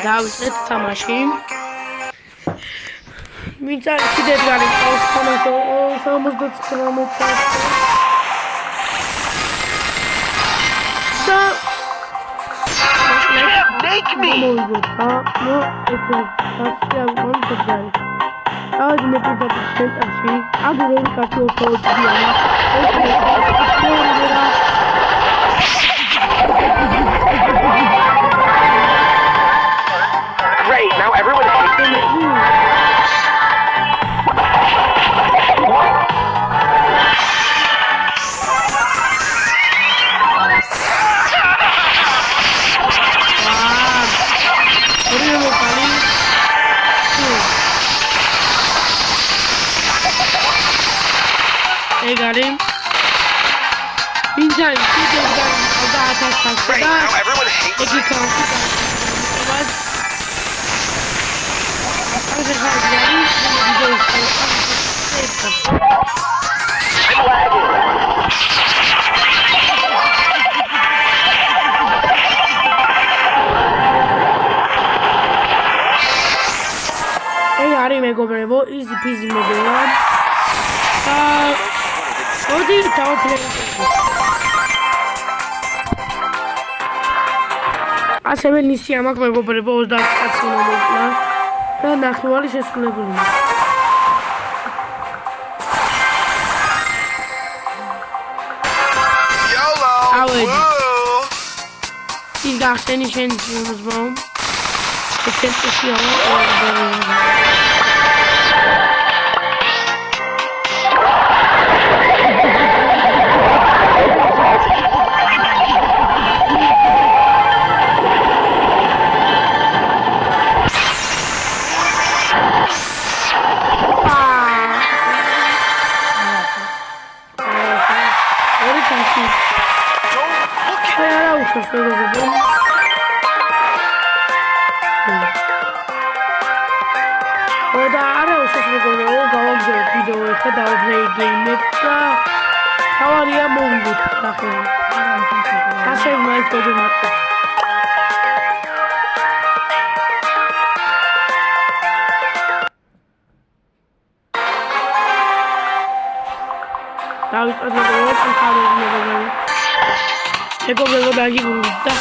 დავიწყეთ თამაში. ვინც არის კიდევ არის თამაში 79 Make me. Great, now everyone hates me. Hey, got him. Great, now everyone hates me. I'm lagging. Hey, Ari, megobrevo, easy peasy megobrevo. Odi, tau play. ასევე ნისი ამაკ მეგობრებო 30 კაცი მომოკლა და ნახევარი შესრულებული. YOLO. ის გახსენი შენ მომზმო. ეცენტია. მეგობრებო დაგიგული და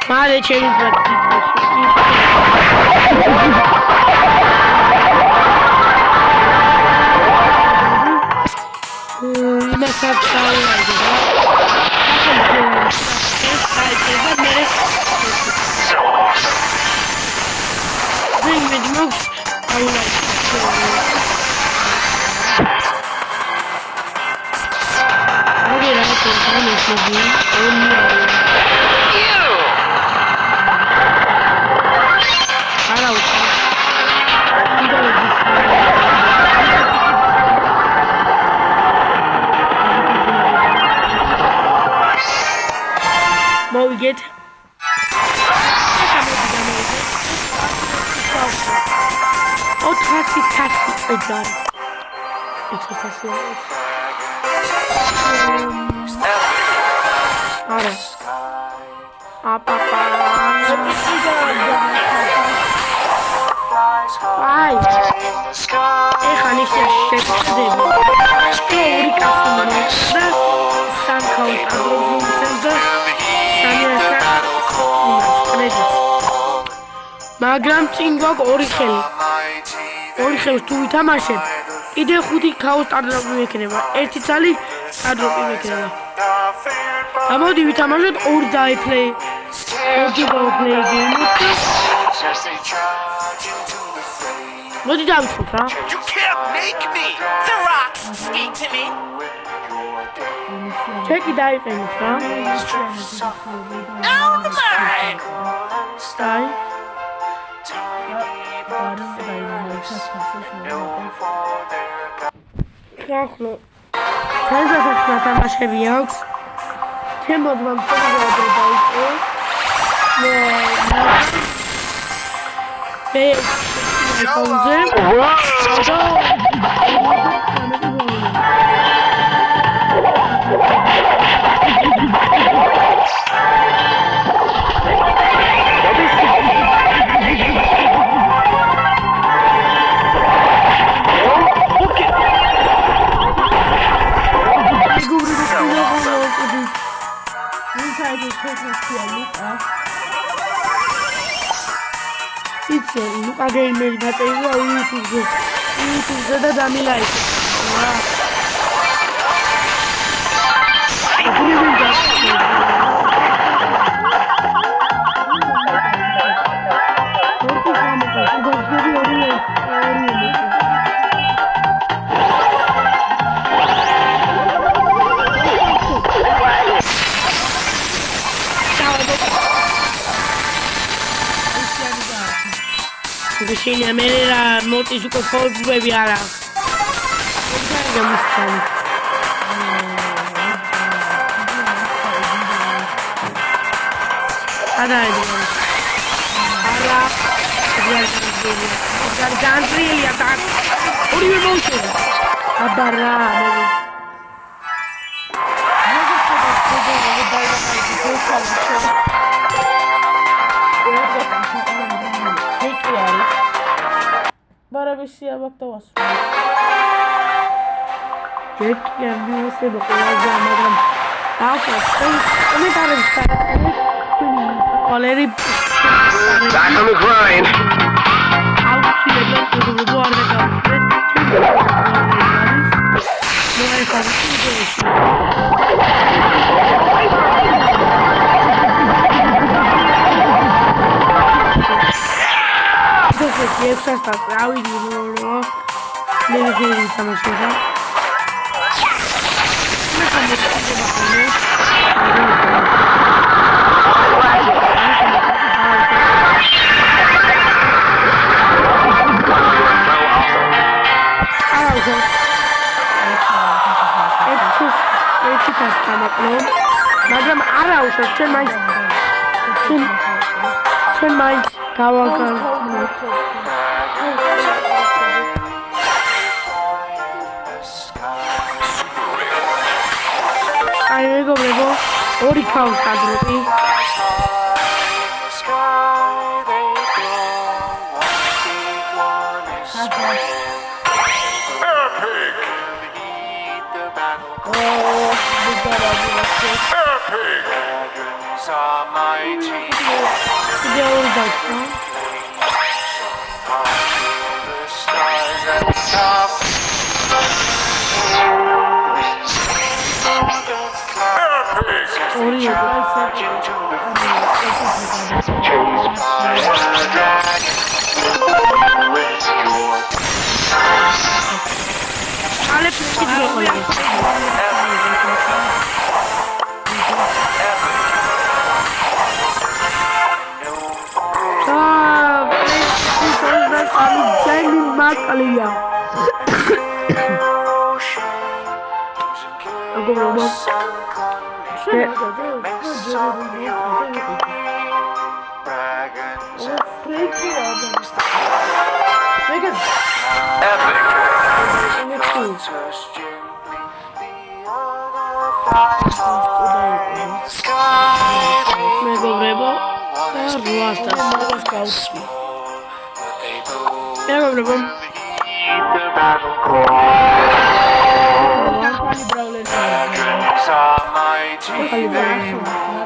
მალე ჩემი მოვიგეთ მაგრამ წინ გვაქვს ორი ხელი. ორი ხელს თუ ვითამაშებ, კიდე 5 ქაოს სტარტაპი მექნება. ერთი ცალი სტარტაპი მექნება. ამოდი ვითამაშოთ ორ დაიფლეი. ორი დაიფლეი გეიმი. მოდი დავიწყოთ რა. You can't make me. The Rock, speak to me. ჩეკი დაიყენეთ რა. Elmer! აი. ახლა თანდათან თამაშები აქვს. ჩემს მომწონს დაიწყო. It's look again, maybe that's a YouTube that I like. Vicina menera molti su quel bevi ara. Barabisia baktawas. Check yang biasa berkeluarga macam apa? Ini tarik tarik. Already. Back on the grind. How she left to the war that Yes, I thought that we did I go or the cow start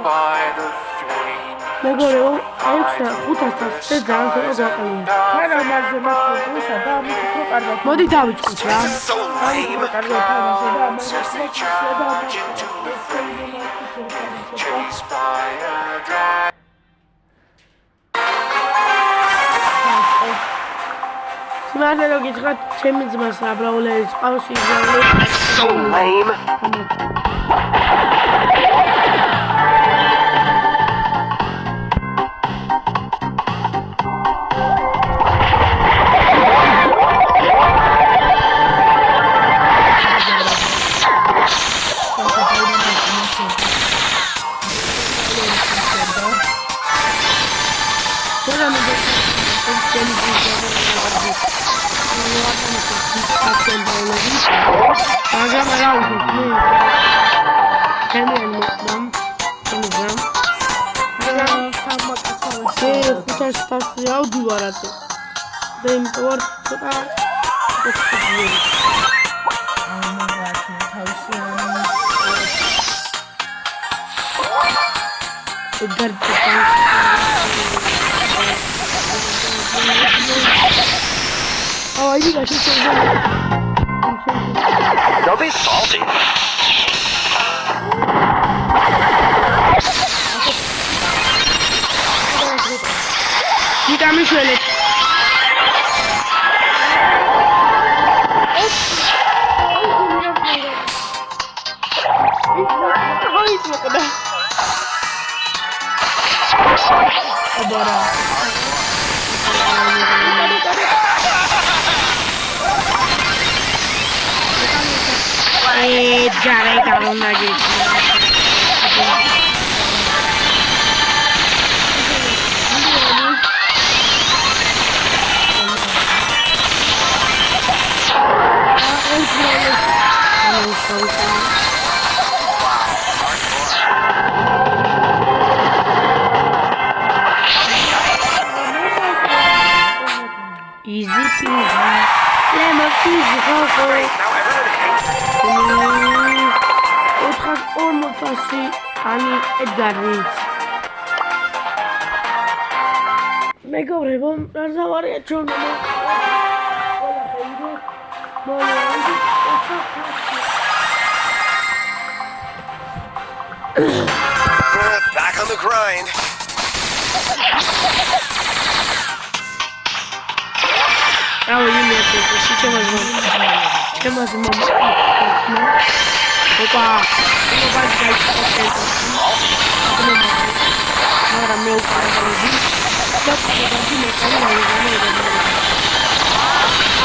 By the flame. მეგობრებო, 500-ზე ძალიან ცოტა გვაყენია. თან ამაზე მაქვს და ამით უფრო კარგად. მოდი დავიწყოთ რა. So lame. კარგად თამაშე და ამას Chased by a dragon. სიმართლე რომ გითხრათ, ჩემი ძმას აბრაულელის ყავს იზრაელი. So lame. მაგრამ რა ვუყოთ მე ჩემი მოდამ ხუთასი ავდივარად და იმიტომ ვარ ცოტა ექსპერიმენტი Don't be salty. Vitamin şöyle. Jarang kalau lagi. Easy peasy, lemon peasy, Now everyone hates me. almost ani edgarits. მეგობრებო, რა ზავარია ჩვენ Back on the grind. Bravo, you made it. She came as well. Opa! Agora meu cara tá ali. Já pode dar de meu cara aí,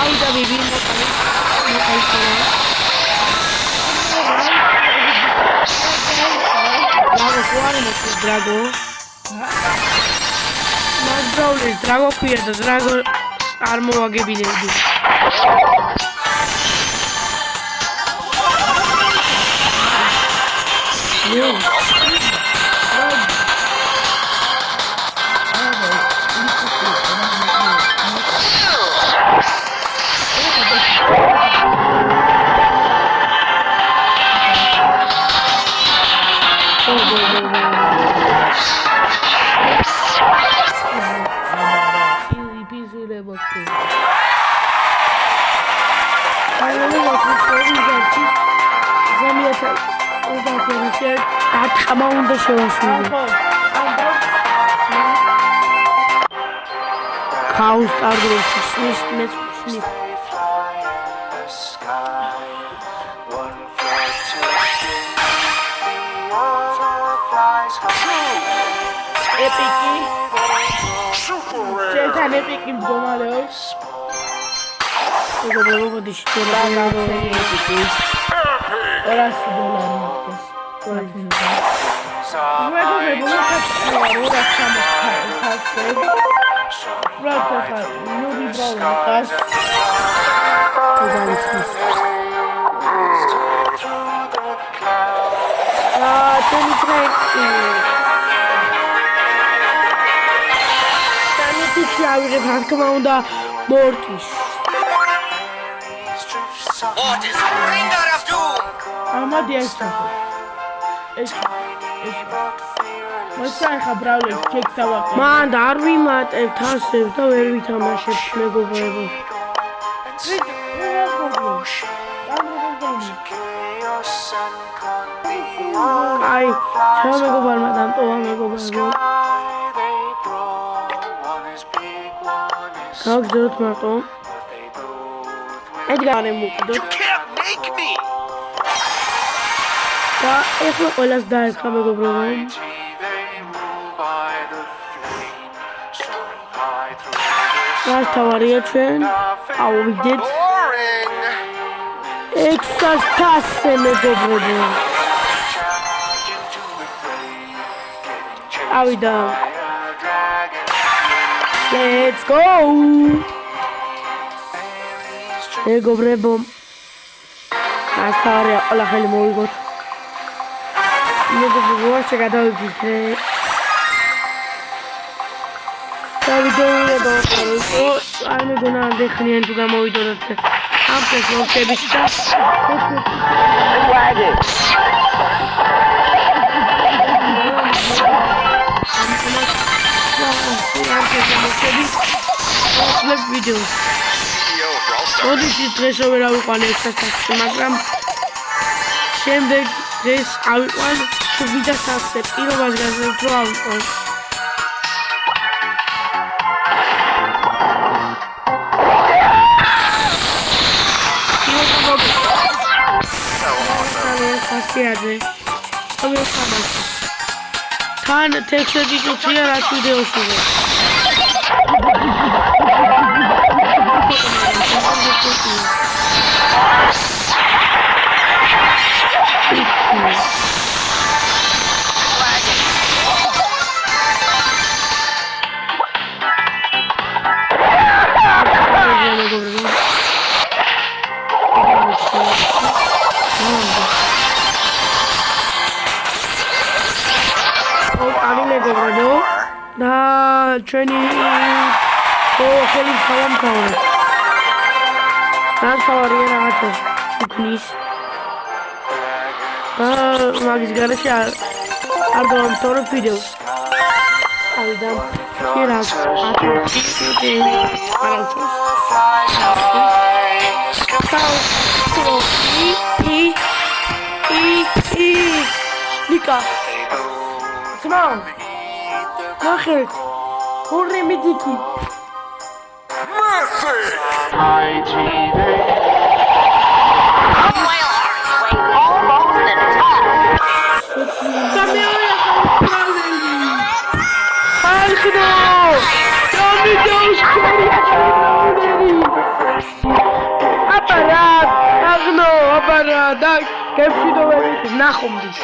ainda vivi no canal. No canal. Bravo, fora no drago. Mas bravo, drago cuida, drago armo agibinedi. Yo. Ama onda şey olsun. Kaos ardılsın. Sniff. Epiki. Çetan epikim domalos.Ego dişleri orası dolanmış. Megობრებო, მოხდა რომ ჩამოხარეთ. Ბრატა, ნური ბრალოს. Tony Franklin. Tanıtı çağırır hakkıma onda Mortis. What is the bringer of doom? Ama diğer tarafı. მოიცა ახლა ბრავლებს ჩეკს დავაკეთე. მან არ ვიმატებ თასებს და ვერ ვითამაშებ მეგობრებო. აი, ჩემ მეგობარმა დამტოვა მეგობრებო. გავგზავნოთ მარტო. ედგარ მოვიდოთ. Can't make me! და ეხლა ყველას დაერქვა მეგობრებო. რას თავარია ჩვენ? ავიდეთ. Boring! ექსას თასე მეგობრებო. ავიდა. Let's go! მეგობრებო. რას თავარია ყველა ხელი მოვიგოთ. მეგობრებო, ასე გადავიფიქრე. დავიდეო აი მეგონა ამდენხნიან თუ გამოვიდოდოთ ამ პრეზენტების და ვიდეოს ოდიში დღეს ვერ ავიყვანე ექსასტასზე მაგრამ შემდეგ დღეს ავიყვან 700-ზე პირობას გაზრდით რომ ავიყვან თან ტექსტი წუთია რაც ვიდეოში ვარ. და ჩვენი ხელი თავამთავრე. რას თავარია რაღაცა უქნის. და მაგის გარეშე არ დავამთავრებ ვიდეოს. ავიდა. ხერას ნიკა. ძმა ნახეთ ორი მიდიკი აპარატ და კეფში დოვედი ნახომდის